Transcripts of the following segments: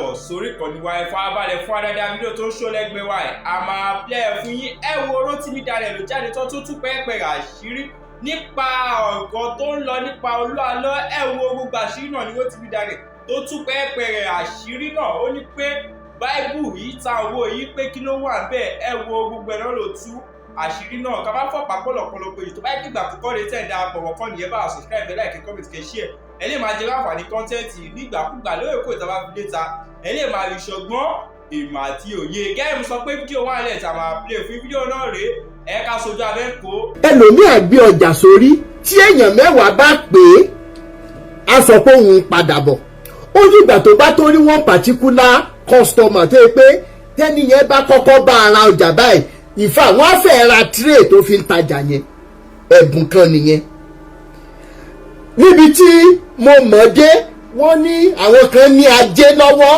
káàbọ̀ sórí ìkànnì wa ẹ farabalẹ̀ fún adáadáa fídíò tó ń ṣó lẹ́gbẹ̀ẹ́ wa a máa play fún yín. Ẹ wo Rotimi Daniel ló jáde tó tún pẹ́ẹ́pẹ́ àṣírí nípa ọ̀gọ́ tó ń lọ nípa Olu Alo. Ẹ wo gbogbo àṣírí náà ní Rotimi Daniel tó tún pẹ́ẹ́pẹ́ àṣírí náà. Ó ní pé báíbù yìí ta owó yìí pé kí ló wà bẹ́ẹ̀. Ẹ wo gbogbo ẹ̀ náà ló tú àṣírí náà. Ká bá fọ̀pá pọ̀lọ̀pọ̀lọpọ̀ èyí tó bá yẹ gbà kúkọ́ lè tẹ̀ dáa pọ̀ wọ́n kọ́ nìyẹn bá subscribe like comment kẹ́ share. Ẹ lè máa jẹ láǹfààní kọ́ńtẹ́ǹtì nígbàkúgbà lóòrèkóòrè ìta bá fi léta. Ẹ lè máa rí ṣọgbọ́n ìmọ̀ àti òye. Gẹ́gẹ́ sọ pé fídíò wà lẹ̀ tá máa play fún fídíò náà rèé. Ẹ ká sojú abẹ́ kó. Ẹlòmíà gbé ọjà sórí tí èèyàn mẹ́wàá bá pè é á sọ pé òun padà bọ̀. Ó dìgbà tó bá tó rí one particular customer tó yẹ pé tẹ́niyẹn bá kọ́kọ́ bá ara ọjà báyìí ìfà wọ́n á fẹ́ ra tray tó fi ń tajà yẹn. Ẹ̀bùn kan nìyẹn. Níbi tí mo mọ̀ dé wọ́n ní àwọn kan ní ajé lọ́wọ́.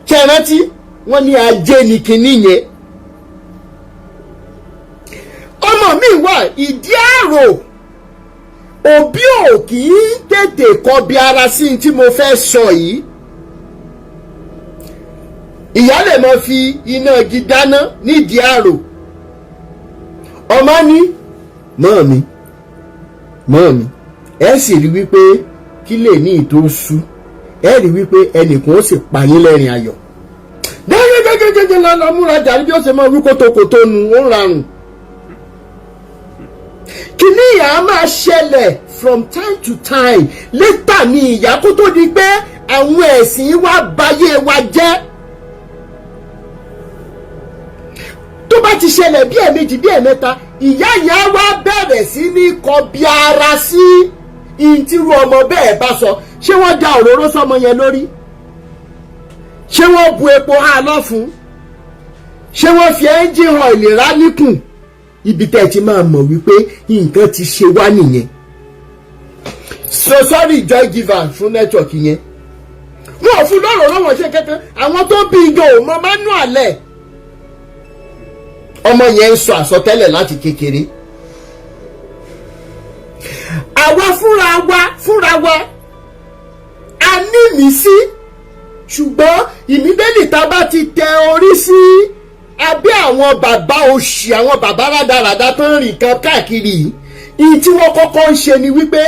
Kẹ́rántí wọ́n ní ajé ní kinní yẹn. Ọmọ mi wà ìdí àrò òbí ò kì í tètè kọbi ara sí tí mo fẹ́ sọ yìí. Ìyá lè mọ fi iná igi dáná nídìí àrò. Ọmọ ní mọ́ọ̀mí ẹ sì rí wípé kí lè ní ìtò sú ẹ rí wípé ẹnìkan ó sì pa yín lẹ́rìn ayọ̀. Gẹ́gẹ́gẹ́gẹ́gẹ́ lọ múra jà bí ó ṣe máa wí kótókótó nu ó ń rarùn. Kini ìyá máa ṣẹlẹ̀ from time to time. Létà ni ìyá kó tó di pé àwọn ẹ̀sìn wa báyé wa jẹ́. Tó bá ti ṣẹlẹ̀ bí ẹ̀mejì bí ẹ̀mẹ́ta ìyá yẹn wá bẹ̀rẹ̀ sí ní kọbi ara sí ìtìrú ọmọ bẹ́ẹ̀ bá sọ. Ṣé wọ́n da òróró sọmọ yẹn lórí? Ṣé wọ́n bu epo há lọ́fun? Ṣé wọ́n fi ẹ́ńjìn ọ̀ìlì rá níkùn? Ibi tẹ́ ti máa mọ̀ wípé nǹkan ti ṣe wá nìyẹn. So sorry joy giver fún network yẹn. Wọ́n ò fún lọ́rọ̀ lọ́wọ́ ṣe kankan. Àwọn tó bí ijó ò mọ manual ẹ̀. Ọmọ yẹn ń sọ àsọtẹ́lẹ̀ láti kékeré. Àwa fúnra wa a ní ìmísí ṣùgbọ́n ìmídélì tá bá ti tẹ orí sí abẹ́ àwọn bàbá òṣì àwọn bàbá rádaràdá tó ń rìn kan káàkiri yìí. Ìyí tí wọ́n kọ́kọ́ ń ṣe ni wípé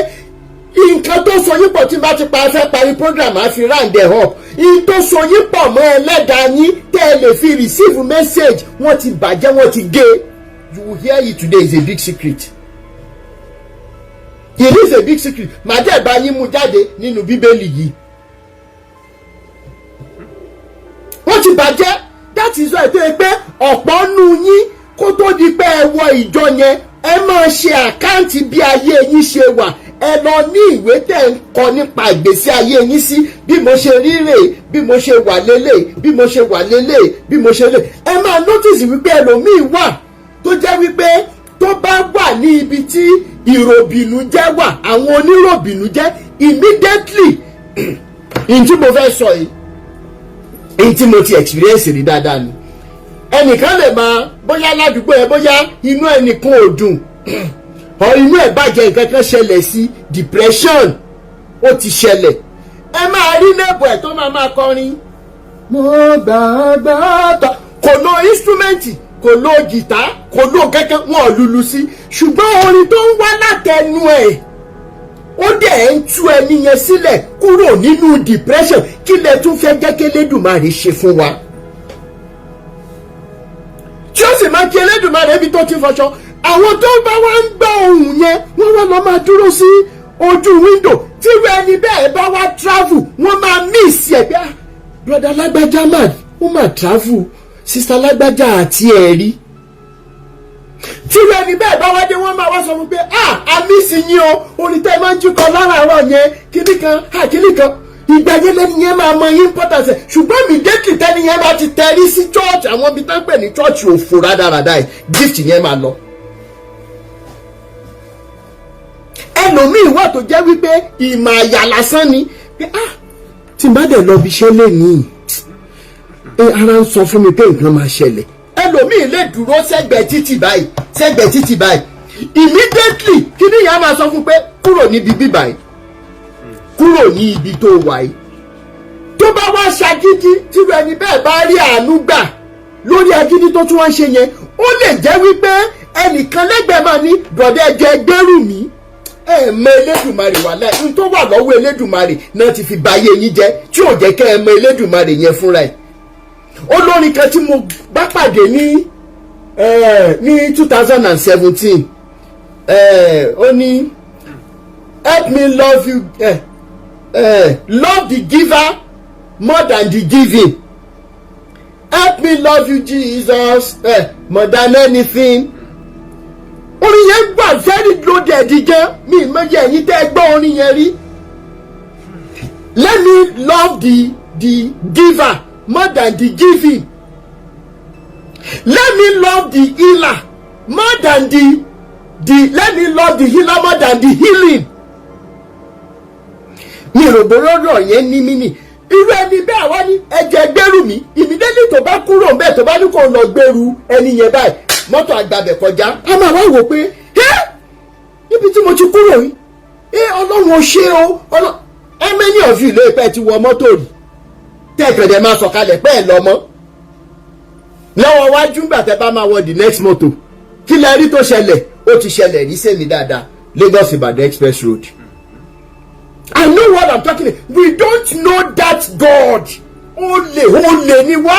nǹkan tó so yín pọ̀ tí bá ti fẹ́ parí program á fi round the up. Ìyí tó so yín pọ̀ mọ́ ẹlẹ́dàá yín tẹ́ ẹ lè fi receive message wọ́n ti bàjẹ́ wọ́n ti gé. You will hear it today is a big secret. It is a big secret. Màá dẹ̀ bá yín mú jáde nínú bíbélì yìí. Wọ́n ti bàjẹ́. That is why tó yẹ pé ọ̀pọ̀ nù yín kó tó di pé ẹ wọ ìjọ yẹn ẹ máa ṣe àkáǹtì bí ayé yín ṣe wà. Ẹ lọ ní ìwé tẹ̀ ń kọ nípa ìgbésí ayé yín sí bí mo ṣe rí rèé bí mo ṣe wà lélẹ̀ bí mo ṣe wà lélẹ̀ bí mo ṣe lè. Ẹ máa notice wípé ẹlòmíì wà tó jẹ́ wípé tó bá wà ní ibi tí ìròbìnújẹ́ wà àwọn oníròbìnújẹ́ immediately ìyí tí mo fẹ́ sọ yìí èyí tí mo ti experience rí dáadáa ni. Ẹnìkan lè máa bóyá ládùúgbò ẹ bóyá inú ẹnìkan ò dùn ọ inú ẹ bàjẹ́ nǹkan kan ṣẹlẹ̀ sí depression ó ti ṣẹlẹ̀. Ẹ máa rí neighbor ẹ̀ tó máa kọrin mo gbàgbọ́ tọ́ kò lo instrument kò lo guitar kò lo kẹ́kẹ́ wọn lulu sí ṣùgbọ́n orin tó ń wá látẹnu ẹ̀ ó dẹ̀ ń tú ẹni yẹn sílẹ̀ kúrò nínú depression. Kí lẹ tún fẹ́ jẹ́ kí Elédùmarè ṣe fún wa? Tí ó sì máa kí Elédùmarè ibi tó ti fọṣọ. Àwọn tó bá wá ń gbọ́ ohùn yẹn wọ́n wá lọ máa dúró sí ojú window. Tí ẹni bẹ́ẹ̀ bá wá travel wọ́n máa miss ẹ̀ bí i brother lágbájá man ó máa travel sister lágbájá àti ẹ̀rí. Tí ẹni bẹ́ẹ̀ bá wá dé wọ́n máa wá sọ fún pé a miss yín o orin tẹ́ máa ń jí kan láràárọ̀ yẹn kíní kan kíní kan. Ìgbà yẹn lẹ́ni yẹn máa mọ importance ṣùgbọ́n immediately tẹ́ni yẹn bá ti tẹrí sí church àwọn ibi tán pè ní church òfò rádaràdà ẹ̀ gift yẹn máa lọ. Ẹlòmíì wà tó jẹ́ wípé ìmọ̀ àyà lásán ni pé tí n bá dẹ̀ lọ bí iṣẹ́ lẹ́nìí ara ń sọ fún mi pé nǹkan máa ṣẹlẹ̀. Ẹlòmíì lè dúró sẹ́gbẹ̀ẹ́ títì báyìí immediately kí ni ìyá máa sọ fún pé kúrò níbi bíbáyìí kúrò ní ibi tó wà yìí tó bá wá ṣagídí tí ẹni bẹ́ẹ̀ bá rí àánú gbà lórí agídí tó tún wá ń ṣe yẹn, ó lè jẹ́ wípé ẹnìkan lẹ́gbẹ̀ẹ́ máa ní bọ̀dẹ́ ẹjẹ́ gbẹ́rù mi. Ẹ mọ Elédùmarè wà láì ní tó wà lọ́wọ́ Elédùmarè náà ti fi báyé yín jẹ́ tí ò jẹ́ kẹ́ ẹ mọ Elédùmarè yẹn fúnra ẹ̀. Olórin kan tí mo bá pàdé ní 2017 ó ní help me love you love the giver more than the giving, help me love you Jesus more than anything. Orin yẹn gbà very loaded gan, mi ìmọ̀ye ẹ̀yin tẹ́ ẹ gbọ́ orin yẹn rí. Let me love the giver more than the giving. Let me love the healer more than let me love the healer more than the healing. Mi rògbòròrò yẹn ní mí nì. Irú ẹni bẹ́ẹ̀ wá ní ẹ̀jẹ̀ gbẹ́rù mi. Immediately tó bá kúrò bẹ́ẹ̀ tó bá ní kò lọ gbẹ́rù ẹni yẹn báyìí. Mọ́tò àgbàbẹ̀ kọjá. A máa wá wò pé níbi tí mo ti kúrò yìí. Ọlọ́run ò ṣe o. How many of you lè pẹ́ ti wọ mọ́tò rí? Tẹ́ẹ̀kẹ̀dẹ̀ máa sọ̀kalẹ̀ pẹ́ ẹ̀ lọ́mọ́. Lọ́wọ́ wájú gbà tẹ́ bá máa wọ the next motor. Kí lẹ rí tó ṣẹlẹ̀? Ó ti ṣẹlẹ̀ rí sẹ́mi dáadáa. Lagos Ibadan express road. I know what I'm talking about. We don't know that God. Olè ni wá.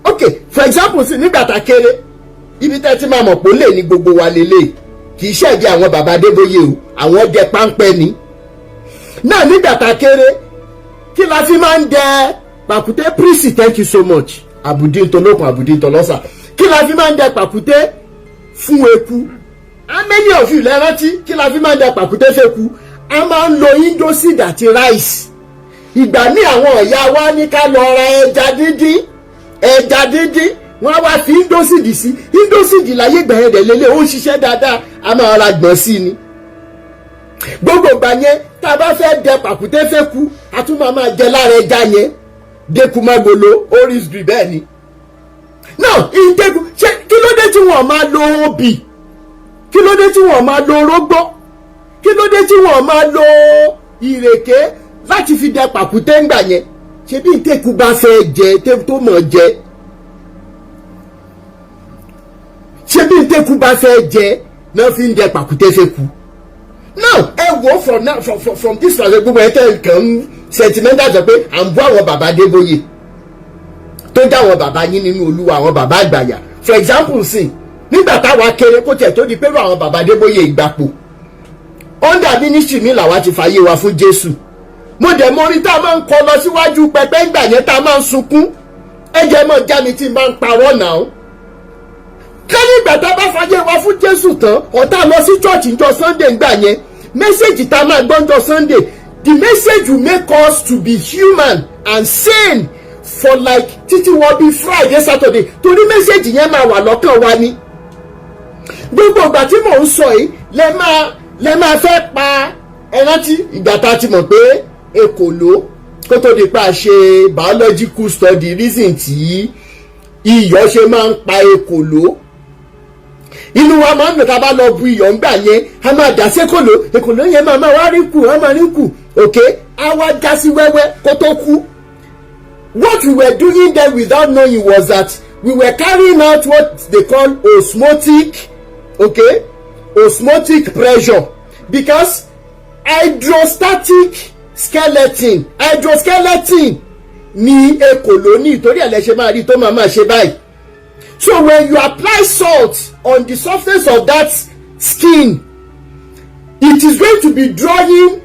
Okay, for example, nígbà tá kéré, ibi tẹ́ ti máa mọ̀ pé olè ní gbogbo wa lélẹ̀. Kì í ṣẹ̀bi àwọn bàbá Adébóyè o. Àwọn jẹ páńpẹ́ ni. Náà nígbà tá kéré, kí la fi máa ń dẹ pàkúté Prissy, thank you so much. Àbùdí ntọ́lọ́kùn àbùdí ntọ́lọ́sà. Kí la fi máa ń dẹ pàkúté fún eku? How many of you lẹ rántí kí la fi máa ń dẹ pàkúté fẹ́ku? A máa ń lo indoseed àti rice. Ìgbà ní àwọn ọ̀yá wa ní ká lọ ra ẹja díndín wọ́n wá fi indoseed sí. Indoseed láyé gbẹ̀yẹ̀dẹ̀ lélẹ̀ ó ń ṣiṣẹ́ dáadáa, a máa ra gbọ̀n sí ni. Gbogbo ìgbà yẹn tá a bá fẹ́ dẹ pàkúté fẹ́ku, a tún máa jẹ lára ẹja yẹn. Deku magolo orisgri bẹ́ẹ̀ ni. Now ìdẹ́kun ṣé kí ló dé tí wọ́n máa lo obì? Kí ló dé tí wọ́n máa lo orógbó? Kí ló dé tí wọ́n máa lo ìrèké láti fi dẹ pàkúté ńgbà yẹn? Ṣé bí ìtẹ́kù bá fẹ́ jẹ tó mọ̀ jẹ? Ṣé bí ìtẹ́kù bá fẹ́ jẹ náà fi ń dẹ pàkúté fẹ́ku? Now ẹ wò from this perspective gbogbo ẹ̀ tẹ́ nǹkan sentimental sọ pé à ń bọ́ àwọn bàbá Adébóyè tó dá àwọn bàbá yín nínú Olúwa, àwọn bàbá àgbàyà. For example sí nígbà táwa kéré kó tiẹ̀ tó di pé àwọn bàbá Adébóyè ìgbàpò under ministry mi làwa ti fàyè wa fún Jésù. Mo dẹ̀ mọ orin tá a máa ń kọ lọ síwájú pẹpẹ ńgbà yẹn tá a máa ń sunkún. Ẹ̀jẹ̀ mọ̀ já mi tí n bá ń parọ́ náà. Ká nígbà tá a bá fàyè wa fún Jésù tán ọ̀tá lọ sí church ńjọ́ Sunday ńgbà yẹn message tá a máa gbọ́ ńjọ́ Sunday, the message will make us to be human and sane for like títí wọ́n bí Friday Saturday torí message yẹn máa wà lọ́kàn wa ni. Gbogbo ìgbà tí mò ń sọ yìí lẹ máa fẹ́ pa ẹrántí ìgbà tá a ti mọ̀ pé èkòló kó tó di pa ṣe biological study reason tí iyọ̀ ṣe máa ń pa èkòló. Inú wa máa ń lò tá a bá lọ bu iyọ̀ ńgbà yẹn a máa dà sí èkòló yẹn máa wá rí kù okay a wá já sí wẹ́wẹ́ kó tó kú. What we were doing then without knowing was that we were carrying out what they call osmotic pressure, because hydrostatic skeleton ni èkòló ní ìtorí ẹ̀ lẹ ṣe máa rí tó máa ṣe báyìí. So when you apply salt on the surface of that skin, it is going to be drawing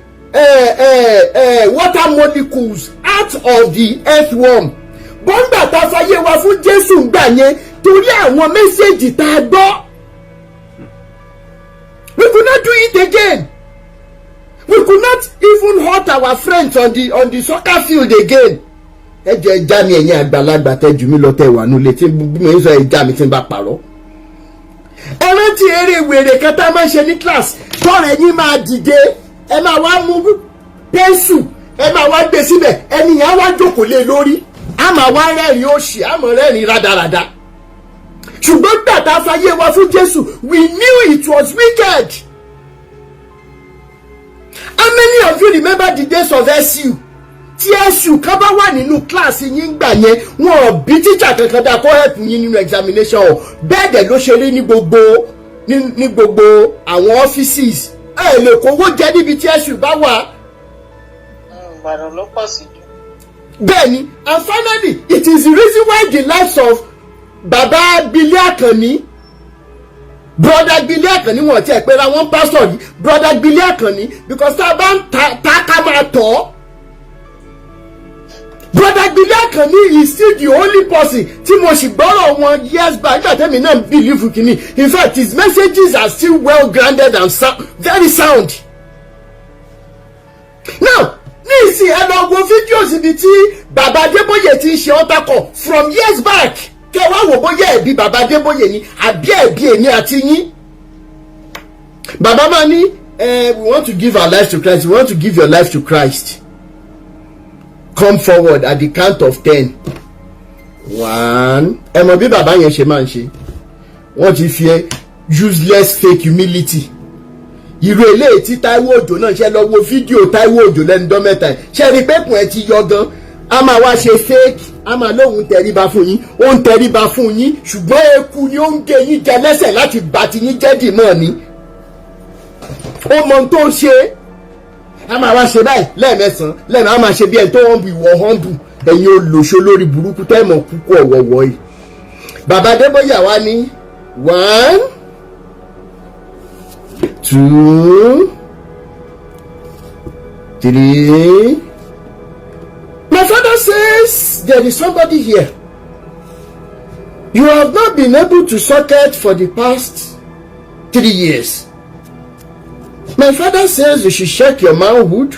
water molecules out of the earthworm. Bọ́ńgbà tá a fàyè wa fún Jésù gbà yẹn torí àwọn mẹ́sẹ̀gì tá a gbọ́. We could not do it again. We could not even hurt our friends on the soccer field again. Ẹ jẹ́ ẹja mi ẹ̀yin àgbàlagbà tẹ́ jù mí lọ tẹ́ wà nílé tí mo ń sọ ẹja mi tí ń bá parọ́. Ẹ rántí eré wèrè kan tá a máa ń ṣe ní class tọ́rọ̀ ẹ̀yin máa dìde ẹ máa wá mú pẹ́ńsù ẹ máa wá gbé síbẹ̀ ẹnìyàn á wá jókòó lé lórí á máa wá rẹ́rìn òṣì á máa rẹ́rìn rádaràda. Ṣùgbọ́n gbàtà fàyè wa fún Jésù we knew it was wicked. How many of you remember the days of SU? tí ẹ̀sùn kan bá wà nínú kíláàsì yín gbà yẹn wọn ò bí tíjà kankan dá kó help yín nínú examination o. Bẹ́ẹ̀ dẹ̀ ló ṣe rí ní gbogbo àwọn offices. Ẹ lè kówó jẹ níbi tí ẹ̀sùn bá wà. Ìbàdàn ló pọ̀ sí jù. Bẹ́ẹ̀ni, and finally it is the reason why the lives of Baba Bili Akanni, Brother Bili Akanni, wọn ti ẹ̀ pé ra wọn pastor yìí, Brother Bili Akanni, because tá a bá ń ta ká máa tọ́. Brother Bili Akanni is still the only person tí mo sì gbọ́rọ̀ wọn years back nígbà tẹ́mi náà believe Kini. In fact, his messages are still well grounded and very sound. Now, ní ìsìn ẹ lọ wo fídíò síbi tí bàbá Adébóyè ti ń ṣe ọ́tàkọ̀ from years back. Kẹ́ wá wò bóyá ẹ̀bi bàbá Adébóyè ni àbí ẹ̀bi èmi àti yín. Bàbá máa ní we want to give our life to Christ. We want to give your life to Christ. Come forward at the count of 10. 1. Ẹ mọ̀ bí bàbá yẹn ṣe máa ń ṣe. Wọ́n ti fi useless fake humility. Irú eléyìí tí Táíwò Òjó náà ṣe lọ wo fídíò Táíwò Òjó lẹ́nu dán mẹ́ta ẹ̀ ṣe rí pẹ́kùn ẹ̀ ti yọ gan. A máa wá ṣe fake, a máa lóhun tẹríba fún yín, ó ń tẹríba fún yín ṣùgbọ́n eku ni ó ń gé yín jẹ lẹ́sẹ̀ láti bà ti yín jẹ́ dìmọ́ ni. Ó mọ ohun tó ń ṣe. A máa wá ṣe báyìí lẹ́ẹ̀mẹ́sàn-án lẹ́ẹ̀mẹ́ a máa ṣe bí ẹni tó humble ìwọ humble ẹ̀yin olóṣó lórí burúkú tẹ́ẹ̀mọ̀ kúkú ọ̀wọ̀wọ̀ yìí. Bàbá Adébóyè wá ní 1, 2, 3. My father says there is somebody here. You have not been able to socket for the past 3 years. My father says you should check your manhood.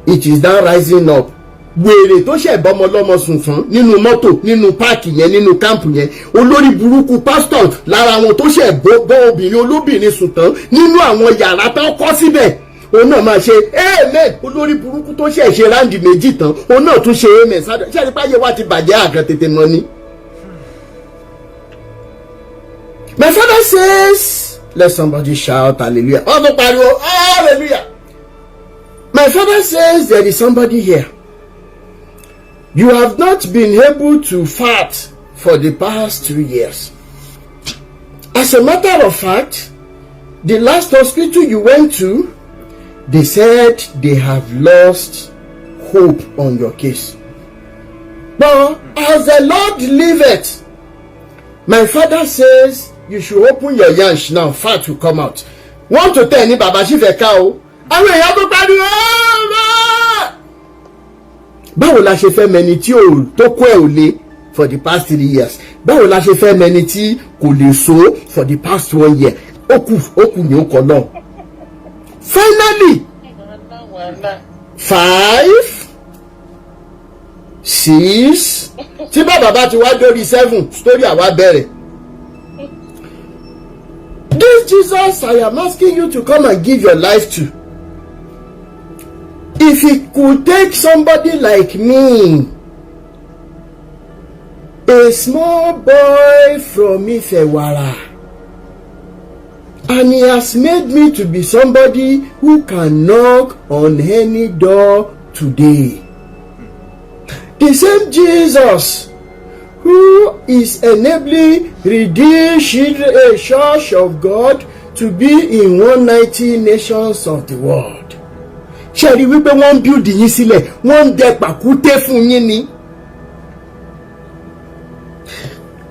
It is now rising up. Wèrè tó ṣe bọ́mọ lọ́mọ sunsun nínú mọ́tò nínú páàkì yẹn nínú kámpù yẹn olórí burúkú pastor lára àwọn tó ṣe bọ́ obìnrin olóbìnrin sùn tán nínú àwọn yàrá tán kọ́ síbẹ̀ òun náà máa ṣe amen. Olórí burúkú tó ṣe ráǹdì méjì tán òun náà tún ṣe amen sádọ ṣe àti páyé wa ti bàjẹ́ àgàn tètè mọ́ ni. My father says let somebody shout hallelujah. Ọdún pariwo hallelujah. My father says there is somebody here. You have not been able to fart for the past 3 years. As a matter of fact, the last hospital you went to, they said they have lost hope on your case. But as the Lord liveth, my father says you should open your yansh now, fart will come out. 1 to 10 ní bàbá ṣì fẹ́ ká o. Àwọn èèyàn tó pariwo báwo la ṣe fẹ́ mẹni tí ò tó kó ẹ̀ ò lé for the past 3 years? Báwo la ṣe fẹ́ mẹni tí kò lè so for the past 1 year? Ó kù ní ó kọ náà. Finally 5, 6 tí bàbá bá ti wá dórí 7 story àwa bẹ̀rẹ̀. This Jesus I am asking you to come and give your life to. If he could take somebody like me, a small boy from Ifewara, and he has made me to be somebody who can knock on any door today. The same Jesus who is enabling Redeemed Church of God to be in 190 nations of the world. Ṣé rí wípé wọ́n ń build yín sílẹ̀ wọ́n ń dẹ pàkúté fún yín ni.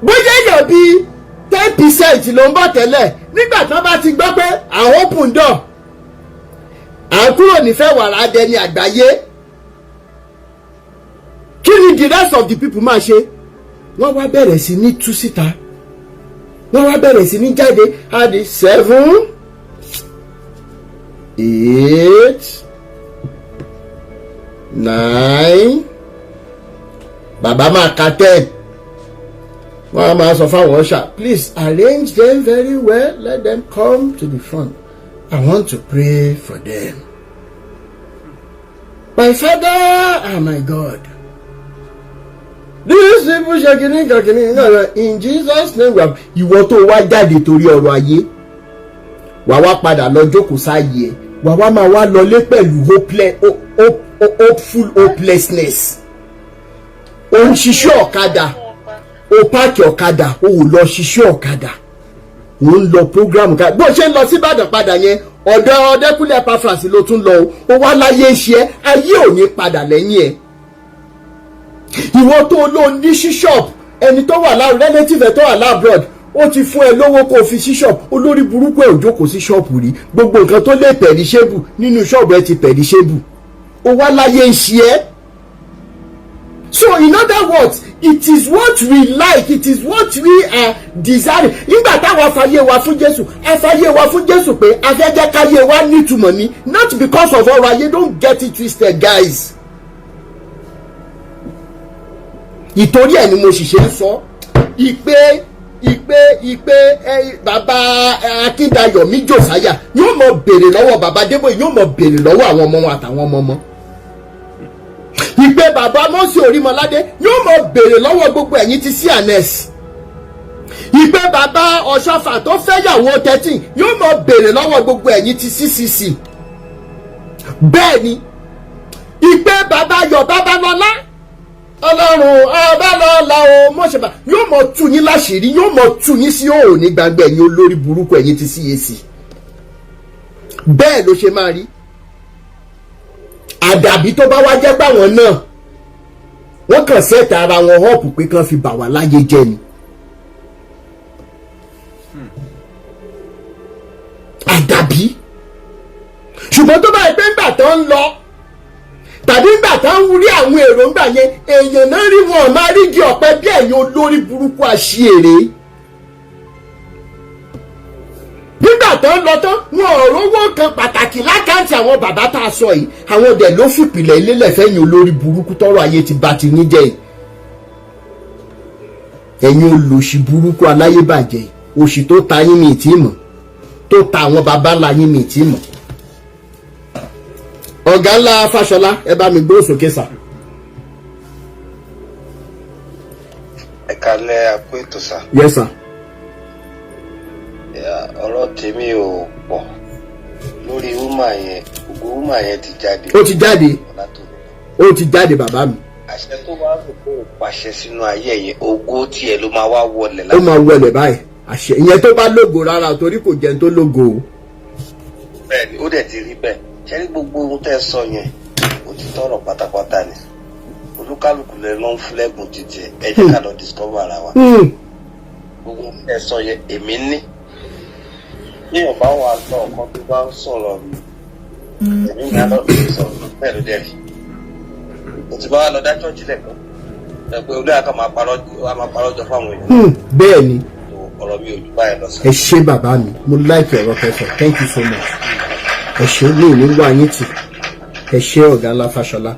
Bóyá èèyàn bíi 10% ló ń bọ̀ tẹ́lẹ̀ nígbà tí wọ́n bá ti gbọ́ pé àwọn open door à ń kúrò nífẹ̀ẹ́ wàrà dẹni àgbáyé. Kí ni the rest of the people máa ṣe? Wọ́n wá bẹ̀rẹ̀ sí ní tú síta. Wọ́n wá bẹ̀rẹ̀ sí ní jáde á di 7, 8, 9. Bàbá máa ka 10. Wọ́n á máa sọ fáwọn ọ̀ṣà, please arrange them very well, let them come to the front. I want to pray for them. My Father and my God, these people ṣe kìíní in Jesus name we have. Ìwọ tó wá jáde torí ọ̀rọ̀ ayé wà wá padà lọ jókòó sáyé ẹ̀ wà wá máa wá lọlé pẹ̀lú hopelessness. Ó ń ṣiṣẹ́ ọ̀kadà, ó páàkì ọ̀kadà, ó lọ ṣiṣẹ́ ọ̀kadà, ó ń lọ program ká bó ṣe ń lọ sí Ìbàdàn padà yẹn ọ̀dọ̀ Ọdẹ́kúnlé Epafras ló tún lọ ó wá láyé ń ṣe ẹ́, ayé ò ní padà lẹ́yìn ẹ̀. Ìwọ tó ló ní sí shop, ẹni tó wà láàrú relative ẹ̀ tó wà láàbroad ó ti fún ẹ lówó kó fi sí shop, olórí burúkú ẹ̀ ò jókòó sí shop rí, gbogbo nǹkan tó lè perishable nínú shop ẹ ti perishable, ó wá láyé ń ṣe ẹ́. So in other words, it is what we like, it is what we are desiring. Nígbà táwọn afáyé wa fún Jésù, afáyé wa fún Jésù pé afẹ́jẹ́ káyé wa nítumọ̀ ni, not because of ọrọ̀ ayé, don't get it twisted guys. Ìtorí ẹ̀ ni mo sì ṣe ń sọ ìpè bàbá Akíndayọ̀mí Jòsáyà yóò mọ béèrè lọ́wọ́ bàbá Débóyè, yóò mọ béèrè lọ́wọ́ àwọn ọmọ wọn àtàwọn ọmọ ọmọ. Ìpè bàbá Mọ́sí Orímọládé yóò mọ béèrè lọ́wọ́ gbogbo ẹ̀yin ti CNS. Ìpè bàbá Ọ̀ṣọ́fà tó fẹ́yàwó 13 yóò mọ béèrè lọ́wọ́ gbogbo ẹ̀yin ti CCC. Bẹ́ẹ̀ ni ìpè bàbá Yọ̀ Babalọ́lá Ọlọ́run Ọbalọ́lá o mọ̀ṣẹ̀bà yóò mọ tú yín láṣìírí, yóò mọ tú yín sí òòrùn ní gbangba ẹ̀yin olórí burúkú ẹ̀yin ti CAC. Bẹ́ẹ̀ ló ṣe máa rí. Àdàbí tó bá wá jẹ́ báwọn náà wọ́n kàn sẹ́ẹ̀tì ara wọn họ́ọ̀pù pé kán fi bà wá láyé jẹ́ ni. Àdàbí ṣùgbọ́n tó bá yẹ pé ńgbà tó ń lọ tàbí ńgbà tó ń rí àwọn èròǹgbà yẹn èèyàn náà rí wọn máa rí di ọ̀pẹ bí ẹ̀yin olórí burúkú àṣìírè. Nígbà tó ń lọ tán wọn ò rówó kan pàtàkì lákàntì àwọn bàbá tá a sọ yìí, àwọn dẹ̀ ló fìpìlẹ̀ ilélẹ̀ fẹ́yìn olórí burúkú tọ́rọ̀ ayé ti bá ti ní jẹ́ yìí. Ẹ̀yin olòṣì burúkú aláyébàjẹ́ òṣì tó ta yín mi ìtì mọ̀, tó ta àwọn bàbá ńlá yín mi ìtì mọ̀. Ọ̀gá ńlá Fáṣọlá ẹ bá mi gbóhùn sókè sà. Ẹ kálẹ́ àpò ètò sà. Yes sir. Ọ̀rọ̀ tèmi ò pọ̀ lórí wúmà yẹn, gbogbo wúmà yẹn ti jáde. Ó ti jáde. Ó ti jáde bàbá mi. Àṣẹ tó wá rò kó pàṣẹ sínú ayé yẹn, ògo tiẹ̀ ló máa wá wọlé láti. Ó máa wọlé báyìí. Àṣẹ ìyẹn tó bá lógo rárá torí kò jẹun tó lógo o. Bẹ́ẹ̀ni ó dẹ̀ ti rí bẹ́ẹ̀. Ṣé ní gbogbo ohun tẹ́ sọ yẹn òtítọ́ ọ̀rọ̀ pátápátá ni. Olúkálùkù lè lọ ń fúlẹ́gùn títí ẹ jẹ́ ká lọ discover ara wa. Gbogbo ohun tẹ́ sọ yẹn èmi ní. Ní ọ̀bá wa lọ ọ̀kan tó bá ń sọ̀rọ̀ mi, èmi ní alọ́ fi sọ̀rọ̀ bẹ́ẹ̀ ló dẹ̀ rí. Mo ti bá wa lọ dá chọ́ọ̀chì lẹ́kọ̀ọ́. Ẹ pé olóyè kan máa parọ́ jọ fáwọn èèyàn. Bẹ́ẹ̀ ni. Ọ̀rọ̀ mi ò jù báyìí lọ sí. Ẹ ṣé bàbá mi, mo like ọ̀rọ̀ kẹsàn, thank you so much. Ẹ ṣé ní ìlú wa yín tì, ẹ ṣé ọ̀gá ńlá Fáṣọlá.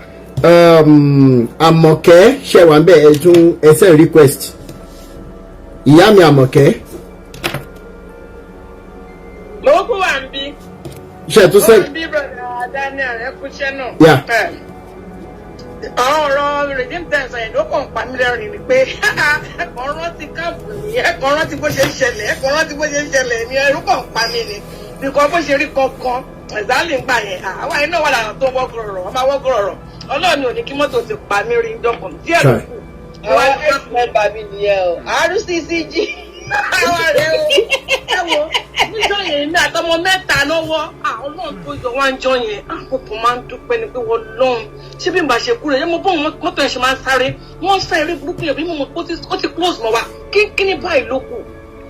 Àmọ̀kẹ́ ṣẹ̀wá ń bẹ̀ ẹ tún ẹsẹ̀ request. Ìyá mi Àmọ̀kẹ́. Mo kú wà ń bí. Ṣé tún sẹ́. Ó ń bí brother Daniel ẹ kú iṣẹ́ náà. Yeah. Ọ̀rọ̀ Redeem Times ẹ̀yìn ló kàn pa mí lẹ́rìn ni pé ẹ̀kọ́ rántí káàpù ní ẹ̀kọ́ rántí bó ṣe ń ṣẹlẹ̀ ní ẹ̀rú kàn pa mí ni. Nǹkan bó ṣe rí kankan ẹ̀zálì ń gbà yẹn àwa iná wà lára tó wọ́gọ̀rọ̀ ọmọ wọ́gọ̀rọ̀ Ọlọ́run ò ní kí mọ́tò ti pa mí rí dọ́kàn díẹ̀ ló kù. Àwọn ex-member mi nìyẹn o. RCCG. Àwọn rẹ̀ o. Ẹ wo níjọ́ yẹn ní àtọmọ mẹ́ta lọ́wọ́. Ọlọ́run tó yọ wá ń jọ yẹn. Àkókò máa ń dúpẹ́ ni pé wọ́n lọ́run. Ṣé bí n bá ṣe kúrò yẹn mo bọ́ mọ́tò ẹ̀ ṣe máa ń sáré. Wọ́n sá eré burúkú yẹn bí mo mọ̀ ó ti close mọ́ wa. Kíní báyìí ló kù.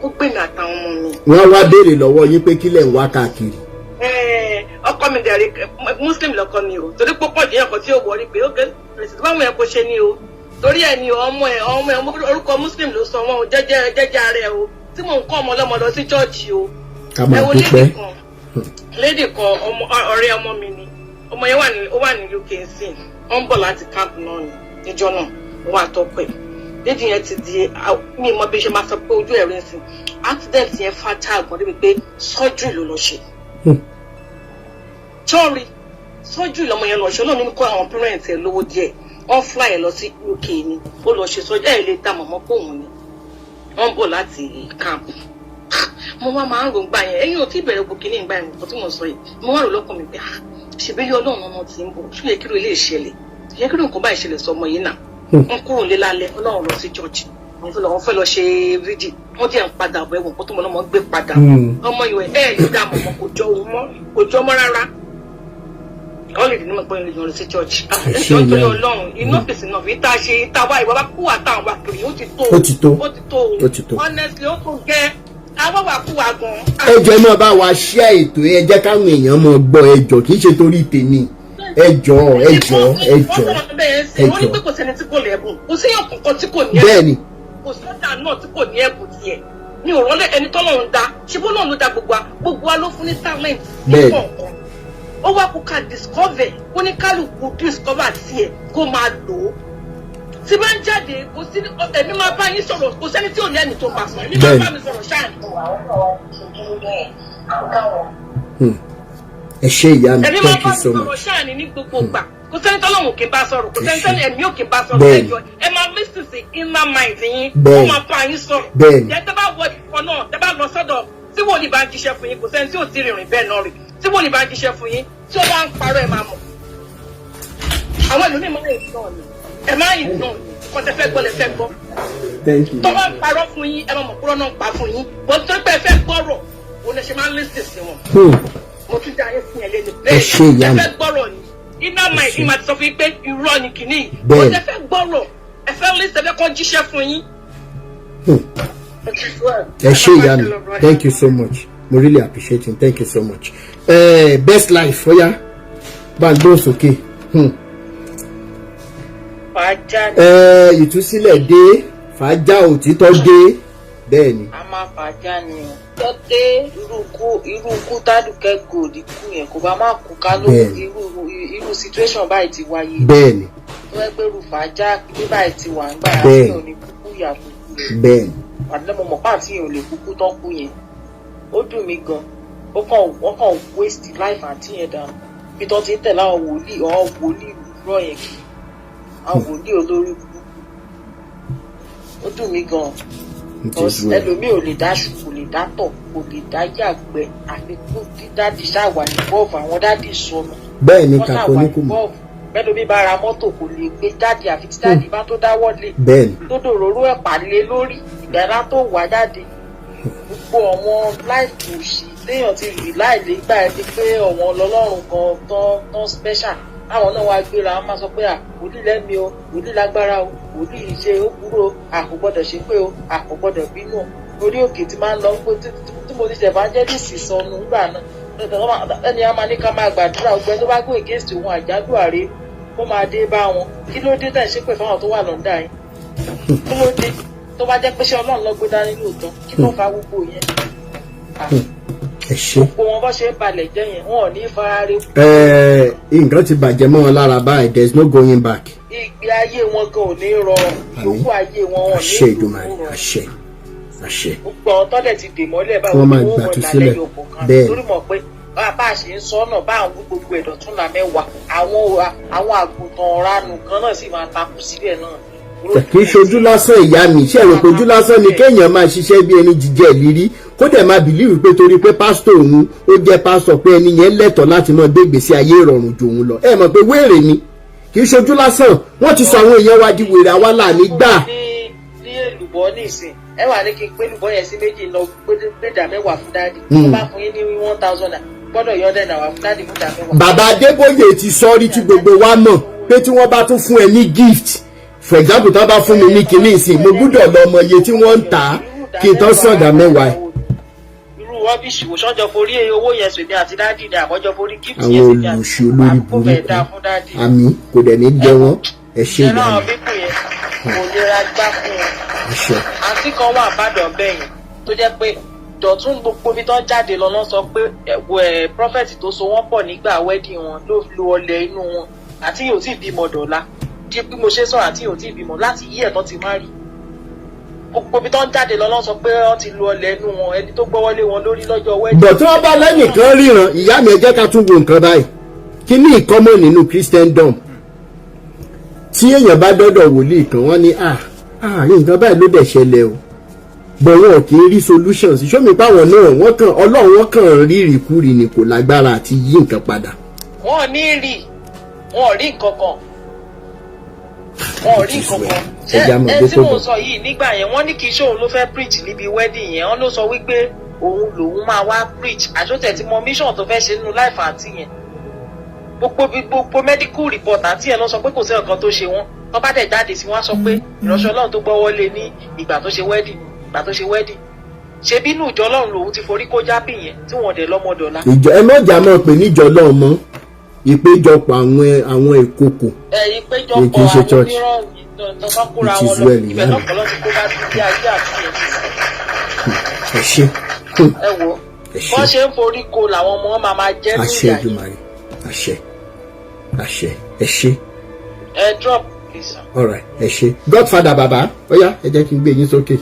Ó gbé mi àtàwọn ọmọ mi. Wọ́n wá béèrè lọ́wọ́ yín pé kílẹ̀ ń wá káàkiri. Ọkọ mi dẹ̀rẹ̀ Muslim lọkọ mi o. Torí pọ́pọ́ jẹ́ ọkọ tí ó wọrí pé ó gẹ́ pẹ̀sìtì báwọn yẹn kò ṣe ni o. Torí ẹ̀ ni ọmọ ẹ̀ orúkọ Muslim ló sọ wọn o jẹ́jẹ́ rẹ̀ o. Tí mò ń kọ́ ọmọ ọlọ́mọ lọ sí chọ́ọ̀chì o. Ká máa dúpẹ́. Lady kan ọ̀rẹ́ ọmọ mi ni. Ọmọ yẹn wà ní UK sí. Ó ń bọ̀ láti camp náà ni níjọ́ náà. Ó wà tọ́pẹ́. Lady yẹn ti di mi mọ bí ṣe máa sọ pé ojú ẹ̀rín ń sìn. Accident yẹn fatal gan débi pé surgery ló lọ ṣe. Sorry, surgery lọmọ yẹn lọ ṣe náà nínú kó àwọn parents ẹ̀ lówó díẹ̀. Wọ́n fly ẹ̀ lọ sí UK ni. Ó lọ ṣe surgery ẹ̀ lè ta mọ̀mọ́ pé òun ni. Wọ́n bọ̀ láti camp. Mo wá máa ń rò gbà yẹn. Ẹ̀yin ò tí bẹ̀rẹ̀ gbòkè ní ìgbà yẹn nǹkan tí mo sọ yìí. Mo wá rò lọ́kàn mi pé ṣèbílẹ̀ ọlọ́run ọmọ tí ń bọ̀ ṣú yẹ kí ló lè ṣẹlẹ̀ yẹ kí ló nǹkan báyìí ṣẹlẹ̀ sọmọ yìí náà wọ́n kúrò lé lálẹ́ ọlọ́run lọ sí church wọ́n fẹ́ lọ ṣe fídíò wọ́n jẹ́ ń padà bọ̀ ẹ̀wọ̀n kó tó mọ̀ náà mọ̀ gbé padà ọmọ ìwẹ̀ lè dá mọ̀ kò jọ mọ́ rárá wọ́n lè dín ní pé lè lọ sí church ẹ̀jọ̀ tó yọ ọlọ́run iná fèsì náà fi tá a ṣe tá a wá ìwà bá kú àtàwọn wà kiri ó ti tó honestly ó tó gẹ́ àwọn wà kú wa gan. ẹ jọ̀ọ́ ẹ máa bá wa share ètò ẹ jẹ́ káwọn èèyàn máa gbọ́ ẹ jọ̀ọ́ kì í ṣe torí tèmi ẹ jọ̀ọ́. wọ́n ní pé kò sẹ́ni tí kò lẹ́bùn kò sí ọ̀kọ̀ọ̀kan tí kò ní ẹ̀bùn bẹ́ẹ̀ni kò sọ́jà náà tí kò ní ẹ̀bùn tiẹ̀ ní òrọ́lẹ̀ ẹni tọ́lọ́run dá ṣé bó náà ló dá gbogbo wa ló fún ní talent ní kọ̀ọ̀kan ó wá kó ká discover ó ní kálukú discover tiẹ̀ kó máa lò ó tí bá ń jáde kò sí ẹ̀mí máa bá yín sọ̀rọ̀ kò sẹ́ni tí ò ní ẹni tó bá sọ̀rọ̀ ẹ̀mí máa bá mi sọ̀rọ̀ ṣáà ẹ ṣé ìyá mi ẹ̀mí máa thank bá you mi so sọ̀rọ̀ much. ṣáà ní gbogbo ìgbà kò sẹ́ni tọ́lọ́run kì í bá sọ̀rọ̀ kò sẹ́ni tọ́lọ́run ẹ̀mí ò kì í bá sọ̀rọ̀ ẹ̀jọ̀ ẹ máa listen sí inner mind yín ó máa bá yín sọ̀rọ̀ yẹn tẹ́ bá wọ ìkọ́ náà tẹ́ bá lọ sọ́dọ̀ tí wòlíì bá ń jíṣẹ́ fún yín kò sẹ́ni tí ò ti rìnrìn bẹ́ẹ̀ náà rí tí wòlíì bá ń jíṣẹ́ fún yín tí ó bá ń parọ́ ẹ̀ máa mọ̀ àwọn ìlú mímọ́ ẹ̀ máa yìn náà ni kọ́ tẹ́ fẹ́ gbọ́ lẹ fẹ́ gbọ́ tó bá ń parọ́ fún yín ẹ máa mọ̀ kúrọ́ náà ń pa fún yín bó tó pẹ́ fẹ́ gbọ́rọ̀ òun lè ṣe máa ń listen sí wọn mo tún dá ayé fún ẹ lẹ́nu bẹ́ẹ̀ ẹ fẹ́ gbọ́rọ̀ ni iná máa ìdí máa ti sọ fún yín pé irọ́ ni kìíní bó tẹ́ fẹ́ gbọ́rọ̀ ẹ fẹ́ listen ẹ fẹ́ kọ́ jíṣẹ́ fún yín. ẹ ṣé ìyá mi thank you so much mo really appreciate it thank you so much. Best life oya bá ń gbóhùn sókè. Ìtúsílẹ̀ dé fàájà òtítọ́ dé bẹ́ẹ̀ ni. a máa fàájà ni o tó dé irú ikú tádùkẹ́ gòdì kú yẹn kò bá má kú ká ló irú situation báyìí ti wáyé. bẹ́ẹ̀ ni. tó ẹ pé irú fàájà bí báyìí ti wà ń gbà àti òní kúkú yà kúkú rẹ̀. bẹ́ẹ̀ ni. àdínlẹ́ mo mọ̀ pàǹtí yẹn ò lè kúkú tán kú yẹn ó dùn mí gan wọ́n kàn waste life àǹtí yẹn dànù bí tó ti ń tẹ̀lé àwọn wòlíì rọ̀ yẹn kì àwọn wòlíì olórí kú ó dùn mí gan ẹlòmíì ò lè dá ṣù kò lè dá tọ̀ kò lè dá yàgbẹ́ àfikún tí dáàdì ṣàwà ní bọ́ọ̀fù àwọn dáàdì sọnù bẹ́ẹ̀ ni kàkó ní kò mọ̀ mẹ́lòmíì bá ra mọ́tò kò lè gbé dáàdì àfi tí dáàdì bá tó dáwọ́ lé bẹ́ẹ̀ ni tó dòróró ẹ̀pà lé lórí ìdáná tó wà jáde gbogbo àwọn láìpù òṣì téèyàn ti rì láìlé gbà ẹ́ di pé ọ̀wọ́n ọlọ́run kan tán special àwọn náà wá gbéra wọn máa sọ pé wòlíì lẹ́mi o wòlíì lágbára o wòlíì ṣe ó burú o kò gbọ́dọ̀ ṣe pé o kò gbọ́dọ̀ bínú o orí òkè tí máa ń lọ pé tí mo ti ṣe evangelist sọnù nígbà náà ẹni a máa ní ká máa gbàdúrà ọgbẹ́ tó bá go against òun àjálù àrè kó máa dé bá wọn kí ló dé tẹ̀ ṣe pé fáwọn tó wà lọ́ndà yín kí ló dé tó bá jẹ́ pé ṣé ọlọ́run ló gbé dání lóòótọ́ kí ló fa gbogbo yẹn gbogbo wọn bá ṣe ń balẹ̀ jẹ́ yẹn wọn ò ní farare. nǹkan ti bàjẹ́ mọ́ wọn lára báyìí there is no going back. ìgbé ayé wọn gan ò ní rọrùn gbogbo ayé wọn ò ní àṣẹ Èdùmàrè àṣẹ. gbogbo àwọn tọ́lẹ̀ ti dè mọ́lẹ̀ báwo ni wọ́n gbà tó sílẹ̀ bẹ́ẹ̀ torí mọ̀ pé bá a ṣe ń sọ náà bá àwọn gbogbo ẹ̀dọ̀tún la mẹ́wàá àwọn àgùntàn ọ̀ranù kan náà sì máa takú síbẹ̀ náà. kì í ṣojú lásán ìyá mi ṣe rò pé ojú lásán ni kéèyàn máa ṣiṣẹ́ bí ẹni jíjẹ ìlírí kó dẹ̀ máa bìlíìfù pé torí pé pásítọ̀ òun ó jẹ́ pásítọ̀ pé ẹni yẹn lẹ́tọ̀ọ́ láti máa gbé ìgbésí ayé ìrọ̀rùn jù òun lọ ẹ mọ̀ pé wéèrè ni kì í ṣojú lásán wọ́n ti sọ àwọn èèyàn wa di wèrè àwa là ní gbà. ní èlùbọ́ nísìn ẹ wà ní kí n pé èlùbọ́ yẹn sí méjì lọ gbéjà mẹ́wàá fún dáàdì tó bá fún yín ní 1000 gbọ́dọ̀ yọ ọ́dẹ̀ náà fún dáàdì múdà mẹ́wàá. bàbá Adébóyè ti sọ rí tí gbogbo wa mọ̀ pé tí wọ́n bá tún fún ẹ ní gift for example tó bá fún mi ní kinní ìsìn mo gbúdọ̀ lọ mọ iye tí wọ́n ń tà á kí n tó sọ̀dà mẹ́wàá ẹ̀. irú rọ́bìṣì wò sọ́jọ́ forí owó yẹn sèmi àti dáàdì ní àbọ̀jọ́ forí gift yẹn sèmi àti olùsí olórí burúkú àmì kò dẹ̀ ní jẹ wọ́n ẹ ṣe ìyá mi. kò lera gbá fún wọn. àǹtí kan wà bàdàn bẹ́yìn tó jẹ́ pé dọ̀tún gbogbo bí tó jáde lọ́nà sọ pé prophet tó so wọ́n pọ̀ nígbà wedding wọn ló lo ọlẹ̀ inú wọn àti yóò tí ì bímọ dọ̀la bí mo ṣe sọ àti yóò tí ì bímọ láti yí ẹ̀tọ́ ti má rí gbogbo bí tó ń jáde lọ́nà sọ pé wọ́n ti lo ọlẹ̀ inú wọn ẹni tó gbọ́wọ́lé wọn lórí lọ́jọ́ wedding. bọ̀ tí wọ́n bá lẹ́nìkan ríran ìyá mi ẹ jẹ́ ká tún wo nǹkan báyìí kí ní ìkọ́mọ̀ nínú Christendom tí èèyàn bá dọ́dọ̀ wòlíì kan wọ́n ní nǹkan báyìí ló dẹ̀ ṣẹlẹ̀ o bọ̀ wọn kì í rí solutions ìṣómi páwọn náà wọ́n kàn ọlọ́run wọ́n kàn rí ìrìkúrì ni kò lágbára àti yí nǹkan padà wọn ò ní rí wọn ò rí nǹkan kan wọn ò rí nǹkan kan ẹ tí mò ń sọ yìí nígbà yẹn wọ́n ní kì í ṣe òun ló fẹ́ preach níbi wedding yẹn wọ́n ló sọ wípé òun lòun máa wá preach àṣọtẹ̀ tí mo mission tó fẹ́ ṣe nínú life àǹtí yẹn gbogbo medical report àǹtí yẹn lọ sọ pé kò sí nǹkan tó ṣe wọ́n wọ́n bá dẹ̀ jáde sí wọ́n sọ pé ìránṣẹ́ Ọlọ́run tó gbọ́wọ́ lé ní ìgbà tó ṣe wedding ṣe bínú ìjọ Ọlọ́run lòun ti forí kó jábì yẹn tí wọ́n dẹ̀ lọ́mọdọ̀la. ìjọ ẹ mọ̀jà mọ̀ pé níjọ Ọlọ́run mọ́ ìpéjọpọ̀ àwọn ìkòkò ìpéjọpọ̀ àwọn onírọ̀rùn ìtọ́ba kóra wọn lọ ibẹ̀ lọ́pọ̀lọ́ ti kó bá ti di ayé àti ẹ ṣe. ẹ wo wọ́n ṣe ń forí ko làwọn ọmọ wọn máa jẹ́ ní ìyá yìí. àṣẹ ẹ ṣe. ẹ drop please. all right ẹ ṣe. Godfather bàbá ó yá ẹ jẹ́ kí n gbé yín sókè.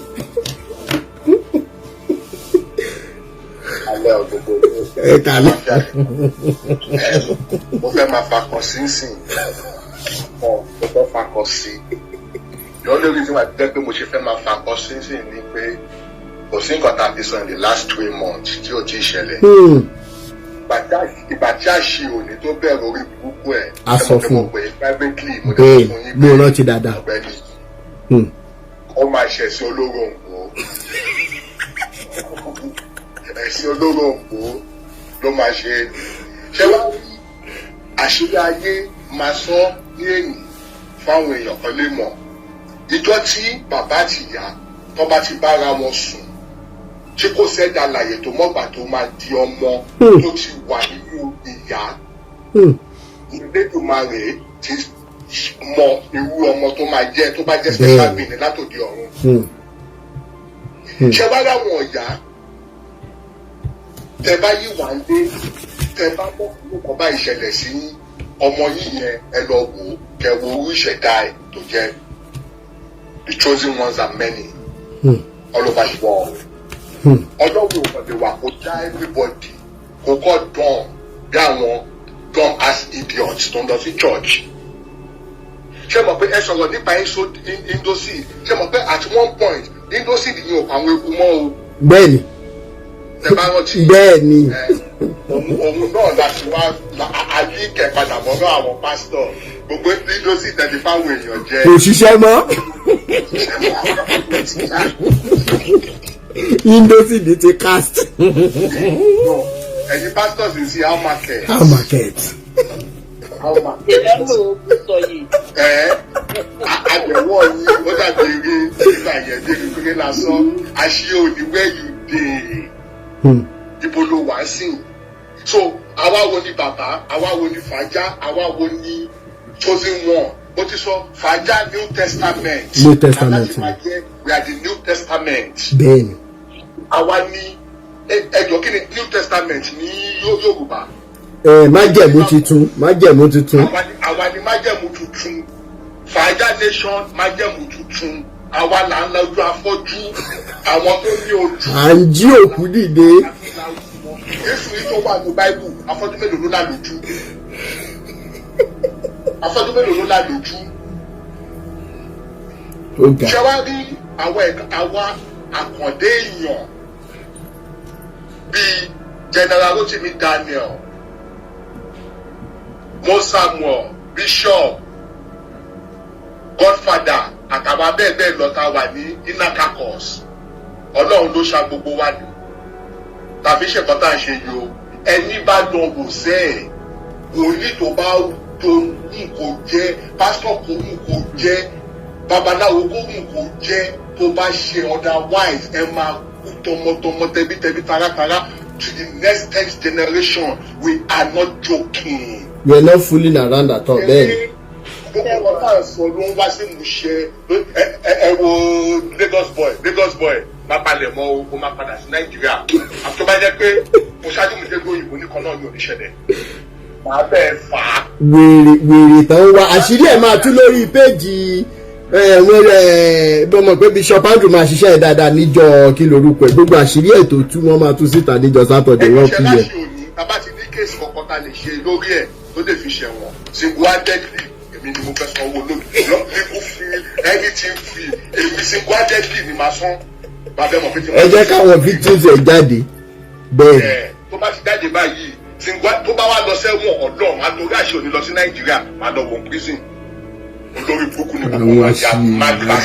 ẹ kàlẹ́. mo fẹ́ máa fakọ̀ sínsìn mo fẹ́ fakọ̀ sí lọ́dún orí tí wàá jẹ́ pé mo ṣe fẹ́ máa fakọ̀ sínsìn ni pé kò sí nǹkan tá a ti sọ in the last 3 months tí ò tí ì ṣẹlẹ̀. ìgbà tí a ṣe òní tó bẹ̀rù orí burúkú ẹ̀ a sọ fún un privately mo dẹ̀ fún yín mo rántí dáadáa ọ̀gbẹ́ni ó máa ṣẹ̀ sí olóró òǹkó ẹ̀sìn olóró òǹkó ló máa ṣe ṣé wá rí àṣírí ayé máa sọ ní èyí fáwọn èèyàn kan lè mọ̀ ìjọ tí bàbá àti ìyá tó bá ti bára wọn sùn tí kò sẹ́dá àlàyé tó mọ̀gbà tó máa di ọmọ tó ti wà nínú ìyá Olódùmarè ti mọ irú ọmọ tó máa jẹ́ tó bá jẹ́ special being látòdì ọ̀run ṣé wá láwọn ọ̀yá tẹ bá yí wà ń dé tẹ bá mọ̀ kó bá ìṣẹ̀lẹ̀ sí ọmọ yìí yẹn ẹ lọ wò ó kẹ wo orú ìṣẹ̀dá ẹ̀ tó jẹ́ the chosen ones are many all over the world. Ọlọ́run òkàndé wa kò dá everybody kò kọ́ dán bí àwọn dumb ass idiots tó ń lọ sí church. Ṣé mo pé ẹ sọ̀rọ̀ nípa indoseed ṣé mo pé at one point indoseed yìí ò pa àwọn eku mọ́ o. Bẹ́ẹ̀ni. Ẹ bá rántí. Bẹ́ẹ̀ni. Òun náà láti wá àyíkẹ́ padà mọ́nà àwọn pásítọ̀ gbogbo indoseed tẹ̀lé fáwọn èèyàn jẹ́. Kò ṣiṣẹ́ mọ́. Indoseed ti cast. Ẹ̀yin pastors ń sí how market. Àbẹ̀wò yìí ó dàbí eré nígbà yẹn bí kékeré lásán àṣé òní where you dey. Ibo ló wá sí. So àwa wo ni bàbá, àwa wo ni fàájà, àwa wo ni chosen one. Ó ti sọ fàájà New Testament. We are the New Testament. Bẹ́ẹ̀ni. Àwa ní ẹjọ́ kí ni New Testament ní Yorùbá. Májẹ̀mú tuntun. Àwa ní májẹ̀mú tuntun. Fàájà nation májẹ̀mú tuntun. Àwa là ń lọ́jọ́ afọ́jú. Àwọn tó ní ojú. À ń jí òkú dìde. Jésù yìí tó wà ní Báíbù afọ́jú mélòó ló lá lójú. Afọ́jú mélòó ló lá lójú. Ṣé wá rí àwa àkàndé èèyàn bíi General Rotimi Daniel, Mo Samuel, Bishop, Godfather àtàwọn bẹ́ẹ̀ lọ́ta wà ní inakakos Ọlọ́run ló ṣa gbogbo wa ní tàbí ṣẹ̀kọ́ tá à ń ṣe yìí o ẹni bá dán wò sẹ́ẹ̀ wòlíì tó bá tó ń kò jẹ́ pásítọ̀ kò ń kò jẹ́ babaláwo kò ń kò jẹ́ tó bá ṣe otherwise ẹ máa kú tọmọtọmọ tẹbítẹbí taratara to the next 10th generation. We are not joking. We are not fooling around at all. Bẹ́ẹ̀ni. Gbogbo ọ̀tá sọ ló ń wá sí ìmúṣẹ ẹ wo Lagos boy má balẹ̀ mọ́ o má padà sí Nàìjíríà àti tó bá jẹ́ pé mo ṣáájú mi dé gbóyìnbó nìkan náà ní oníṣẹ̀lẹ̀ màá bẹ́ẹ̀ fà á. wèrè tán wá àṣírí ẹ̀ máa tú lórí péèjì bọ́mọ̀ pé Bishop Andrew máa ṣiṣẹ́ ẹ̀ dáadáa níjọ́ kí lorúkọ ẹ̀ gbogbo àṣírí ẹ̀ tó tú wọ́n máa tú síta níjọ́ Saturday wọ́n fi yẹ. Bàbá ti ní kéèsì kankan tá a lè ṣe lórí ẹ̀ tó lè fi ṣẹ̀wọ̀n single-handedly èmi ni mo fẹ́ san owó lóbi legal fee anything fee èmi single-handedly ni màá san. Ẹ jẹ́ káwọn victims ẹ̀ jáde bẹ́ẹ̀. Tó bá ti jáde báyìí tó bá wà lọ sẹ́wọ̀n ọ̀dọ́ àtòrí àṣẹ òní lọ sí Nàìjíríà máa lọ wọ̀n prison olórí burúkú ni gbogbo wọn jà máa gbà.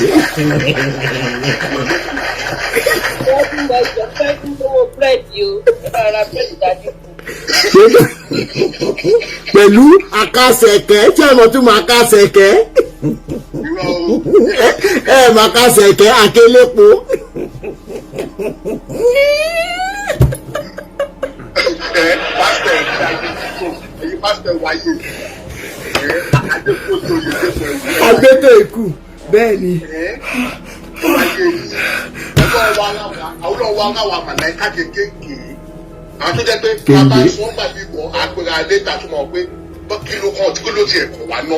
pẹ̀lú akásẹ̀kẹ́ tí ọ̀nà tún máa kásẹ̀kẹ́ máa kásẹ̀kẹ́ akélépo. Pásítọ̀ wáyé agbẹ́tò ikú bẹ́ẹ̀ ni. àwọn ọwọ́ aláwọ̀ àmàlẹ́ká kékeré àwọn tó jẹ́ pé bàbá ìfọ́n gbàgbé wọ àpèrè àlétà tó mọ̀ pé kí ló ti ẹ̀kọ́ wa ná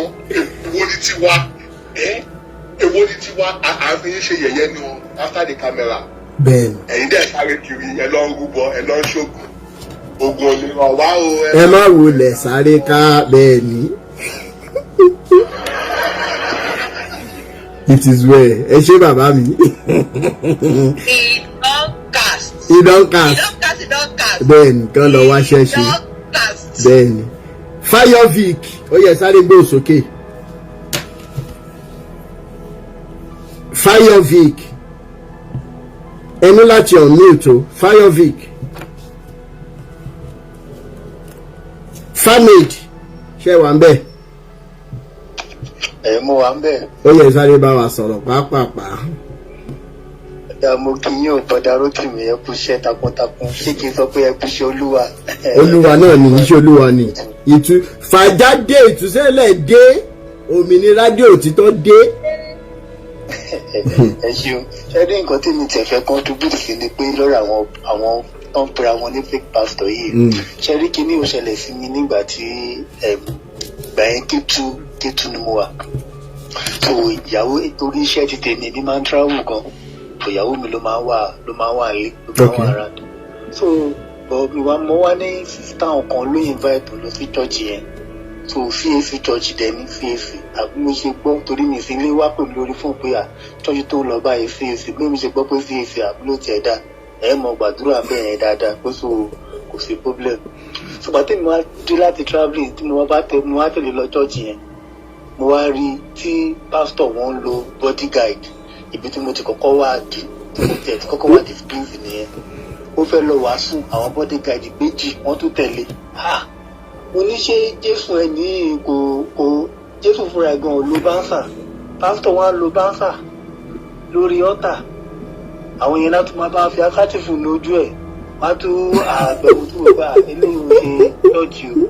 èwo ni tiwa àfi ń ṣe yẹ̀yẹ́ ni wọn after the camera. bẹ́ẹ̀ni. ẹ̀yin dẹ̀ sáré kiri ẹ lọ ń rúbọ ẹ lọ ń ṣògùn ogun olùràn wá o. ẹ má wulẹ̀ sáré ká bẹ́ẹ̀ni. It is well. Ẹ ṣé bàbá mi. He don cast. Bẹ́ẹ̀ni kán lọ wá ṣẹ́ṣe. Bẹ́ẹ̀ni. Firevic ó yẹ sáré gbé òsókè. Firevic ẹnu láti unmute o. Firevic. Famid ṣé wà ń bẹ̀? Mo wà ń bẹ̀. Ó yẹ sáré bá wa sọ̀rọ̀ pàápàá. Mo kì í yóò bọ́dá Rotimi ẹ kú iṣẹ́ takuntakun ṣé kí n sọ pé ẹ kú iṣẹ́ Olúwa. Olúwa náà ni iṣẹ́ Olúwa ni. Fàjáde ìtúsílẹ̀ dé òmìnira dé òtítọ́ dé. Ẹ ṣeun ṣe rí nǹkan tí mi tẹ̀ fẹ́ contribute sí ni pé lọ́rọ̀ àwọn tó ń pera wọn ní fake pastor yìí ṣe rí kíní ò ṣẹlẹ̀ sí mi nígbà tí gbà yẹn Kétu ni mo wà. So ìyàwó torí iṣẹ́ ti tèmi mi máa ń travel gan. So ìyàwó mi ló máa ń wà lé ló máa ń wà around. So mo wá ní sísítà ọ̀kan ló invite lọ sí church yẹn. So CAC church dẹ̀ ní CAC àbí mo ṣe gbọ́ torí mi sì lé wá pẹ̀lú lórí fún pé church tó lọ báyìí CAC bí mi ṣe gbọ́ pé CAC àbí ló tiẹ̀ dá mọ̀ gbàdúrà bẹ́ẹ̀ yẹn dáadáa kó so kò sí problem. So bàtẹ́ mi wá dé láti travelling tí mo wá tẹ̀lé lọ church yẹn mo wá rí tí pásítọ̀ wọn ń lo bodyguard ibi tí mo ti kọ́kọ́ wá disgrace nìyẹn ó fẹ́ lọ wàásù àwọn bodyguard méjì wọ́n tún tẹ̀lé mo ní ṣe Jésù ẹ̀ ní kò Jésù fúnra ẹ̀ gan-an ló báńsà pásítọ̀ wọn lo báńsà lórí ọ̀tà àwọn yẹn láti máa bá fi akátìfù lójú ẹ̀ wá tún àbẹ̀wò tó wọ́n bá eléyìí ṣe lọ́ọ̀jì o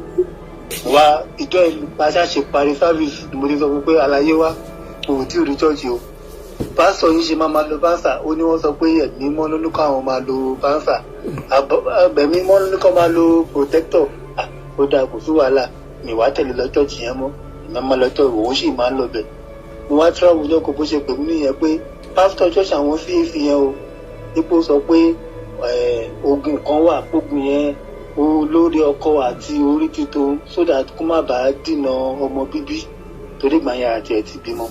wa ìjọ ìpàṣẹ ṣe parí service ni mo ti sọ pé àlàyé wa kò tí ò rí church o pásítọ̀ yìí ṣe máa lo báńsà ó ní wọ́n sọ pé ẹ̀mí mọ́ ló ní kó àwọn máa lo báńsà ẹ̀mí mọ́ ló ní kó máa lo protector ó dáa kò sí wàhálà mi wá tẹ̀lé lọ church yẹn mọ́ ìmọ̀ máa lọ church òun sì máa ń lọ bẹ̀ mo wá travel jọ kó bó ṣe pè mí nìyẹn pé pásítọ̀ church àwọn CAC yẹn o dípò sọ pé ogun kan wà ogun yẹn olórí ọkọ àti orí títò so that kó má bàa dìnà ọmọ bíbí torí gbàyà àti ẹ̀ ti bímọ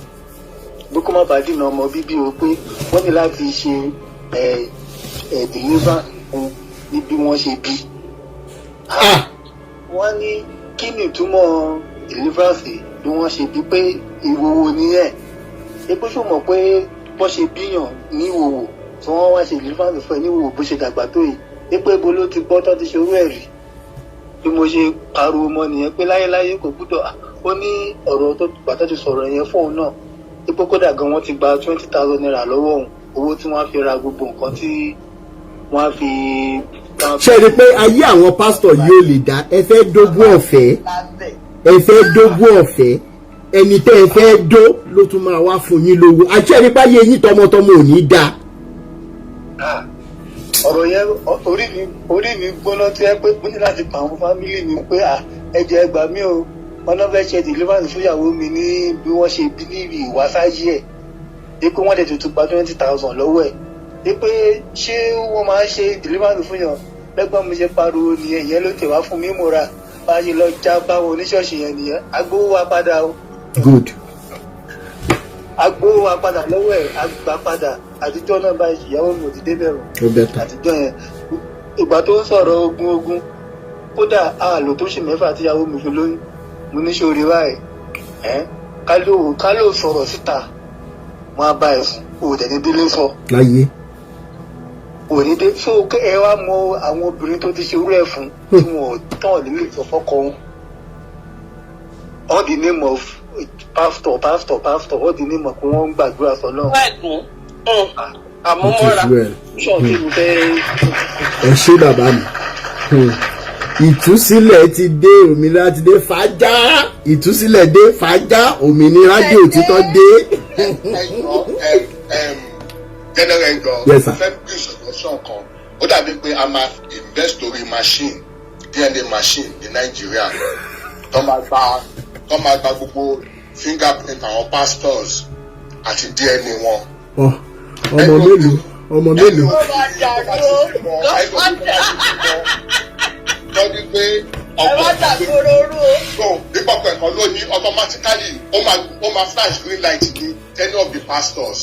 bí kó má bàa dìnà ọmọ bíbí o pé wọ́n ní láti ṣe deliver fún ní bí wọ́n ṣe bí. wọ́n ní kí ni ìtumọ̀ deliverance bí wọ́n ṣe bí pé ìwòwò nìyẹn epo ṣó mọ̀ pé bọ́ ṣe bíyàn ní ìwòwò tí wọ́n wá ṣe deliverance fún ẹ ní ìwòwò bó ṣe dàgbà tó yìí pé ibo ló ti gbọ́ tó ti ṣe owó ẹ̀rí bí mo ṣe pariwo mọ́ nìyẹn pé láyéláyé kò gbúdọ̀ ó ní ọ̀rọ̀ tó gbàtọ́ ti sọ̀rọ̀ yẹn fún òun náà pé kódà gan wọ́n ti gba 20,000 naira lọ́wọ́ òun owó tí wọ́n á fi ra gbogbo nǹkan tí wọ́n á fi. ṣe rí i pé ayé àwọn pásítọ̀ yóò lè dá ẹ fẹ́ dógún ọ̀fẹ́ ẹni tẹ́ ẹ fẹ́ dó ló tún máa wá fún yín lówó àṣẹ rí i pé ayé yín tọmọtọmọ ò ní dáa. ọ̀rọ̀ yẹn orí mi gbóná tí ẹ pé mo ní láti pa àwọn fámìlì mi pé ẹ̀jẹ̀ ẹgbà mi o wọn náà fẹ́ ṣe deliverance fúnyàwó mi ní bí wọ́n ṣe bí ní ìwásáyé ẹ̀ ní pé wọ́n lè tuntun gba 20,000 lọ́wọ́ ẹ̀ ní pé ṣé wọ́n máa ń ṣe deliverance fúnyàn lẹ́gbọ́n mi ṣe pariwo nìyẹn ìyẹn ló tẹ̀ wá fún mi múra bá a ṣe lọ já báwọn oníṣọ́ọ̀ṣì yẹn nìyẹn agbówó wa padà o. good. agbówó wa padà lọ́wọ́ ẹ̀ agbá padà àtijọ́ náà bá ìyàwó mi ò ti dé bẹ̀rù àtijọ́ yẹn ìgbà tó ń sọ̀rọ̀ ogun kódà àlò tó ṣe mẹ́fà tí ìyàwó mi fi lóyún mo ní ṣe orí báyìí ká ló sọ̀rọ̀ síta wọn á bá ẹ fún o tẹ̀lé délé sọ. láyé. òní dé so ẹ wá mọ àwọn obìnrin tó ti ṣe irú ẹ̀ fún tí wọn tán nílé ìfọ̀fọ́kọ wọn all the name of pastor all the name of wọn ń gbàdúrà sọ náà. àmúmọ́ra ṣọ́ọ̀tì mi fẹ́. ẹ ṣé bàbá mi. ìtúsílẹ̀ ti dé, òmìnira ti dé, fàájà ìtúsílẹ̀ dé, fàájà òmìnira dé, òtítọ́ dé. general ẹjọ fẹ́ bí solution kan ó dàbí pé a máa invest lórí machine DNA machine ní Nàìjíríà tó máa gba gbogbo fingerprint àwọn pastors àti DNA wọn. ọmọ mélòó. lọ́dí pé nípa pẹ̀kọ́ ló ní automatically ó máa flash green light ní any of the pastors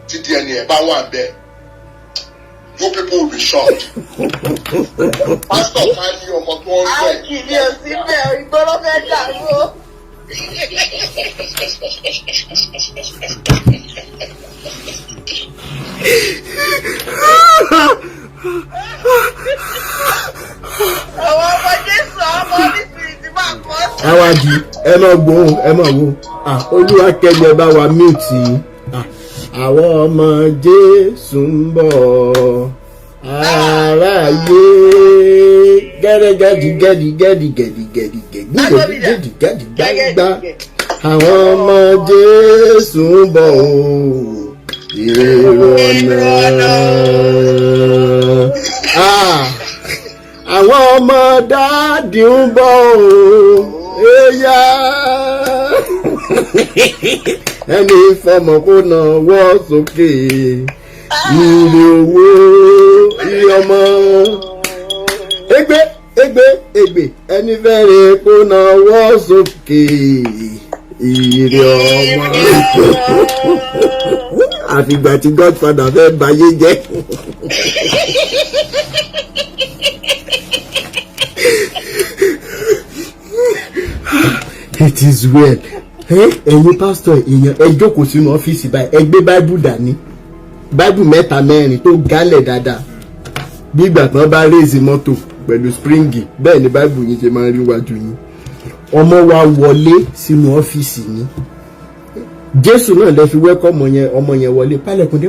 tí DNA ẹ̀ bá wà bẹ́ẹ̀. You people will be shocked. Pastor máa ní ọmọ tó ń bẹ̀. a kì í o síbẹ̀ ìgbọ́rọ̀ fẹ́ dàrú o. àwọn ọmọ Jésù ọmọ oníṣìírí ti máa kọ́ sí. àwàjì ẹ máa gbóhùn ẹ máa wo Olúwa kẹ́ni ẹ bá wa mute àwọn ọmọ Jésù ń bọ̀ aráyé gẹ́gẹ́gẹ́dìgẹ́dìgẹ́dìgẹ́dìgẹ́dìgẹ́dìgẹ́dìgbàgbà àwọn ọmọ Jésù ń bọ̀ èrò ọ̀nà àwọn ọmọ dáàdì ń bọ̀ ẹ̀yà ẹni fọmọ kó nawọ́ sókè ire owó ire ọmọ egbe ẹni fẹ́rẹ̀ kó nawọ́ sókè ire ọmọ àfìgbà tí Godfather fẹ́ bayé jẹ́. It is well. Ẹ̀yin pásítọ̀ èèyàn ẹ jókòó sínú ọ́fíìsì báyìí ẹ gbé báíbù dání báíbù 3-4 tó gálẹ̀ dáadáa bí ìgbà tí wọ́n bá réèsì mọ́tò pẹ̀lú springi bẹ́ẹ̀ ni báíbù yín ṣe máa ń rí wájú yín. ọmọ wa wọlé sínú ọ́fíìsì yín Jésù náà lè fi wẹ́kọ̀ ọmọ yẹn wọlé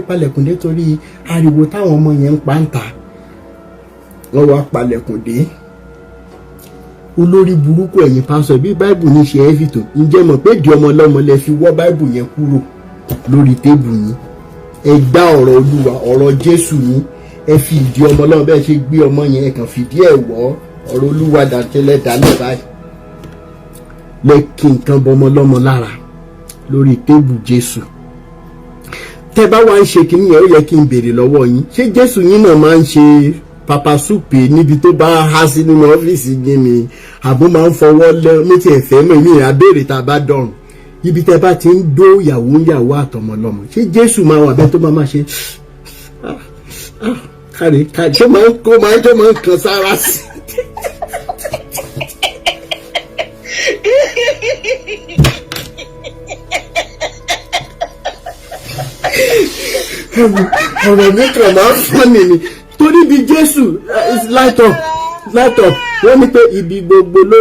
pálẹ̀kùndé torí ariwo táwọn ọmọ yẹn ń pa ń ta wọ́n wá palẹ̀kùndé. Olórí burúkú ẹ̀yin pásọ̀ bí báìbù ní ṣe ẹ́fì tó ǹjẹ́ mọ̀ pé di ọmọ ọlọ́mọ lẹ fi wọ́ báìbù yẹn kúrò lórí tébù yín ẹ gbá ọ̀rọ̀ Olúwa ọ̀rọ̀ Jésù yín ẹ fi ìdí ọmọ ọlọ́mọ bẹ́ẹ̀ ṣe gbé ọmọ yẹn ẹ kàn fìdí ẹ̀ wọ́ ọ̀rọ̀ Olúwa dàtẹ́lẹ̀ dálẹ̀ báyìí lẹ kí nǹkan bọ ọmọ ọlọ́mọ lára lórí tébù Jésù. Tẹ́ bá wá ń ṣe kínní yẹn ó yẹ kí n béèrè lọ́wọ́ yín ṣé Jésù yín náà máa ń ṣe papa súpè níbi tó bá há sí nínú ọ́fíìsì yín ni àbó máa ń fọwọ́ lẹ́ ní ti ẹ̀fẹ́ mọ̀ ní ìrábèrè tá a bá dọ̀rùn ibi tẹ́ bá ti ń dó ìyàwó àtọmọlọmọ ṣé Jésù máa wà bẹ́ẹ̀ tó máa ṣe kárí ṣé máa ń kan sára sí. ọ̀rọ̀ mi kàn máa ń fọ́ nìyí torí bí Jésù light up wọ́n ní pé ibi gbogbo ló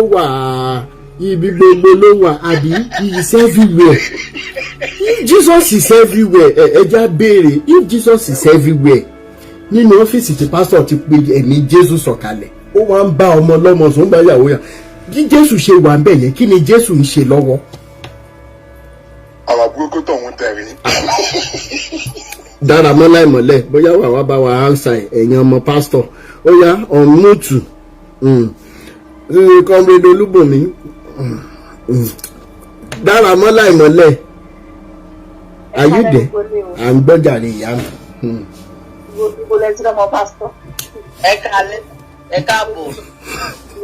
wà àbí he is everywhere if Jesus is everywhere ẹja béèrè if Jesus is everywhere nínú ọ́fíìsì tí pásítọ̀ ti pe ẹ̀mí Jésù sọ̀kalẹ̀ ó wá ń bá ọmọ ọlọ́mọ sùn bá yàwó yà bí Jésù ṣe wà ń bẹ̀ yẹn kí ni Jésù ń ṣe lọ́wọ́. àwọn burúkú tó ń tẹ̀rí. dára mọ́ láìmọ́lẹ̀ bóyá wà wá bá wa ánsà ẹ̀yin ọmọ pásítọ̀ ó yá ọ̀mùtù kọ́mrẹ́dì Olúbùnmi dára mọ́ láìmọ́lẹ̀ ayúdẹ à ń gbọ́jà ní ìyá mi. Ibo lẹ ti lọ́mọ pásítọ̀. ẹ káalẹ́ ẹ káàbọ̀.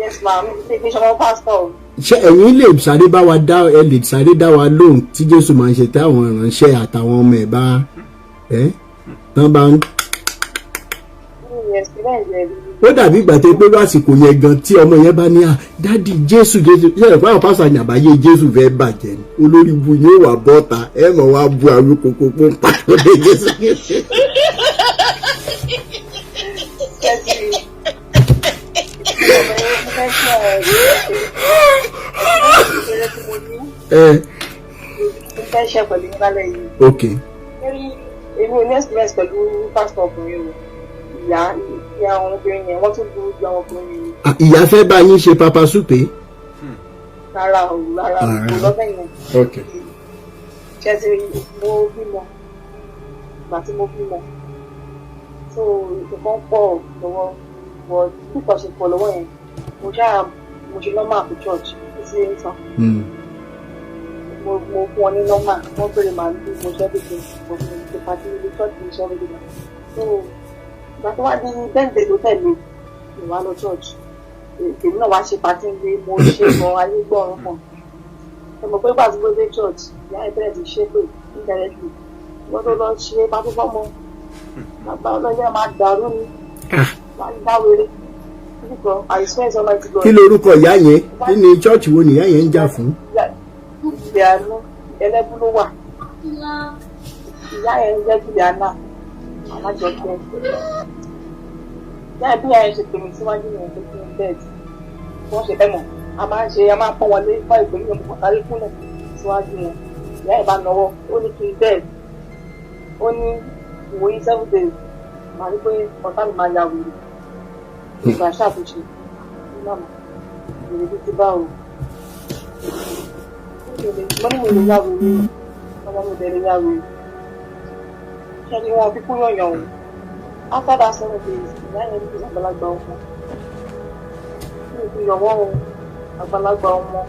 Yes ma'am, ṣe fi ṣọmọ pásítọ̀. ṣé ẹ̀yin lè sáré bá wa dá ẹ lè sáré dá wa lóhùn tí Jésù máa ń ṣe táwọn ìránṣẹ́ àtàwọn ọmọ ẹ̀ bá tán bá ń. Yes, ó dàbí ìgbà tó pé lásìkò yẹn gan tí ọmọ yẹn bá ní dádì Jésù yẹn ìpá àwọn pásítọ̀ àyàbáyé Jésù fẹ́ bàjẹ́ ni olórí bu yóò wà bọ́ta ẹ mọ̀ wá bu àwọn kókó pọ́npá lóde Jésù. Ok. Èmi ò ní experience pẹ̀lú pásítọ̀ ọkùnrin o. Ìyá àwọn obìnrin yẹn wọ́n tún burú ju àwọn ọkùnrin yẹn. Ìyá fẹ́ bá yín ṣe papa súpé. Rárá o, rárá o, kò lọ́fẹ̀ yẹn. Ok. Ṣé ti mo bímọ? Ìgbà tí mo bímọ. So nǹkan pọ̀ lọ́wọ́ wọ púpọ̀ ṣe pọ̀ lọ́wọ́ yẹn. Mo ṣe normal for church sí ìtàn. Mo fún ọ ní normal, wọ́n bèrè màálù mo ṣẹ́ bí mo ṣe pàtí ilé church ní iṣẹ́ méjì náà. So ìgbà tó wá di bẹ́ǹdẹ̀ tó tẹ̀lé ìwà lọ church. Èmi náà wá ṣe pàtí ilé mo ṣe gan ayé gbọ́ràn kan. Ẹ mọ̀ pé ìgbà tí mo dé church, ìyá ìbẹ̀rẹ̀ ti ṣe pé indirectly. Wọ́n tó lọ ṣe pàtó fọ́mọ. Bàbá ọlọ́yẹ máa dàrú ni. Wọ́n á dáwèrè. Kí lorúkọ ìyá yẹn? Kí ni chọ́ọ̀chì wo nìyá yẹn ń jà fún? Ìyá àánú ẹlẹ́bú ló wà. Ìyá yẹn ń jẹ́ ìyá náà. Àmájọpẹ́. Ìyá bí ìyá yẹn ṣe pè mí síwájú yẹn tó fi ń bẹ́ẹ̀dì. Wọ́n ṣe fẹ́ mọ̀. A máa pọ́n wọlé fún ìpè yẹn mo kàrí kúnlẹ̀ síwájú yẹn. Ìyá yẹn bá nọwọ́. Ó ní kí n bẹ́ẹ̀dì. Ó ní ìwòye 7 days. Màá rí pé ọ̀tá mi máa ya wèrè. Ìgbà ṣàtúnṣe náà ìrètí ti bá o. Mo ní mo lè yá wèrè ọmọ mi bẹ̀rẹ̀ yá wèrè. Ṣé ni wọn fi kú yọ̀yàn o? After that 7 days, ìyá yẹn ní àgbàlagbà ọmọ. Kí n fi yọ̀wọ́ o, àgbàlagbà ọmọ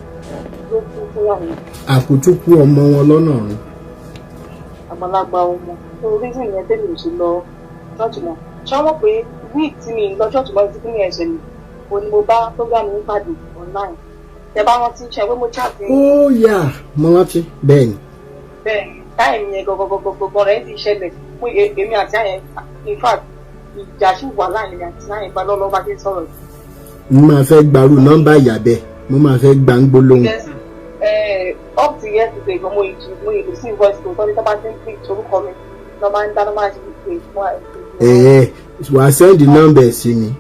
ló kú fúyàwó. Àkútú kú ọmọ wọn lọ́nà ọ̀run. Àgbàlagbà ọmọ. Tó reason yẹn tẹ́lẹ̀ ò ṣe lọ ṣọ́ọ̀ṣì náà. Ṣé wọ́n pé week tí mi lọ ṣọ́ọ̀ṣì lọ sí Kini ẹ̀ṣẹ̀ mi o ni mo bá program mi pàdé online. Tẹ bá rántí ṣe pé mo chat ní. Ó yà mo rántí bẹ́ẹ̀ ni. Bẹ́ẹ̀ni táìmù yẹn gọgọgọgọgọ rẹ̀ ti ṣẹlẹ̀ fún èmi àti àyẹn in fact ìjà sì wà láàrin àti àyẹn bá lọ́lọ́ bá ti sọ̀rọ̀. Mo máa fẹ́ gbarú nọ́mbà ìyá bẹ́ẹ̀ mo máa fẹ́ gbà ń gbólóhùn. Up to yesterday gan mo ìlú sí voice tó tọ́jú tó bá ti ń pè orúkọ mi lọ́ máa ń dáná máa ti pè fún àìsí. Wà á send the number sí mi.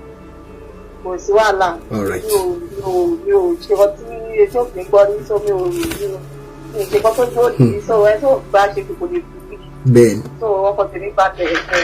Kò sí wàhálà. Mi ò ṣe kọ́ tí etí òfin gbọ́ ní sọ mi ò ṣe kọ́ tó dúró ní sọ ẹ tó bá ṣe kò lè fi. Bẹ́ẹ̀ni. So ọkọ̀ tèmi bá bẹ̀rẹ̀ fẹ́.